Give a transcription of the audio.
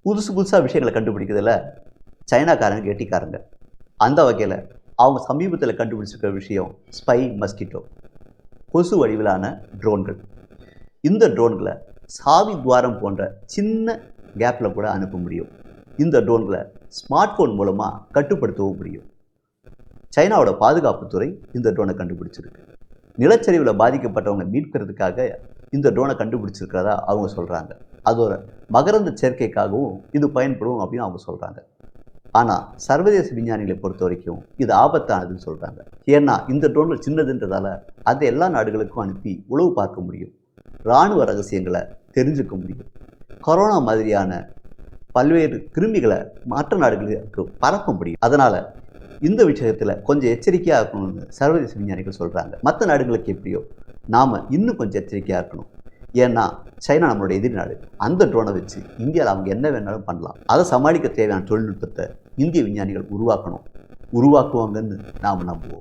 புதுசு புதுசாக விஷயங்களை கண்டுபிடிக்கிறதுல சைனாக்காரங்க கெட்டிக்காரங்க. அந்த வகையில் அவங்க சமீபத்தில் கண்டுபிடிச்சிருக்கிற விஷயம் ஸ்பை மஸ்கிட்டோ, கொசு வடிவிலான ட்ரோன்கள். இந்த ட்ரோன்களை சாவி துவாரம் போன்ற சின்ன கேப்பில் கூட அனுப்ப முடியும். இந்த ட்ரோன்களை ஸ்மார்ட் ஃபோன் மூலமாக கட்டுப்படுத்தவும் முடியும். சைனாவோட பாதுகாப்புத்துறை இந்த ட்ரோனை கண்டுபிடிச்சிருக்கு. நிலச்சரிவில் பாதிக்கப்பட்டவங்க மீட்கிறதுக்காக இந்த ட்ரோனை கண்டுபிடிச்சிருக்கிறதா அவங்க சொல்கிறாங்க. அதோட மகரந்த சேர்க்கைக்காகவும் இது பயன்படும் அப்படின்னு அவங்க சொல்கிறாங்க. ஆனால் சர்வதேச விஞ்ஞானிகளை பொறுத்த வரைக்கும் இது ஆபத்தானதுன்னு சொல்கிறாங்க. ஏன்னா இந்த ட்ரோன்கள் சின்னதுன்றதால அதை எல்லா நாடுகளுக்கும் அனுப்பி உளவு பார்க்க முடியும், இராணுவ ரகசியங்களை தெரிஞ்சுக்க முடியும், கொரோனா மாதிரியான பல்வேறு கிருமிகளை மற்ற நாடுகளுக்கு பரப்ப முடியும். அதனால் இந்த விஷயத்தில் கொஞ்சம் எச்சரிக்கையாக இருக்கணும்னு சர்வதேச விஞ்ஞானிகள் சொல்கிறாங்க. மற்ற நாடுகளுக்கு எப்படியோ நாம் இன்னும் கொஞ்சம் எச்சரிக்கையாக இருக்கணும். ஏன்னா சைனா நம்மளோட எதிரி நாடு. அந்த ட்ரோனை வச்சு இந்தியாவில் அவங்க என்ன வேணாலும் பண்ணலாம். அதை சமாளிக்க தேவையான தொழில்நுட்பத்தை இந்திய விஞ்ஞானிகள் உருவாக்குவாங்கன்னு நாம் நம்புவோம்.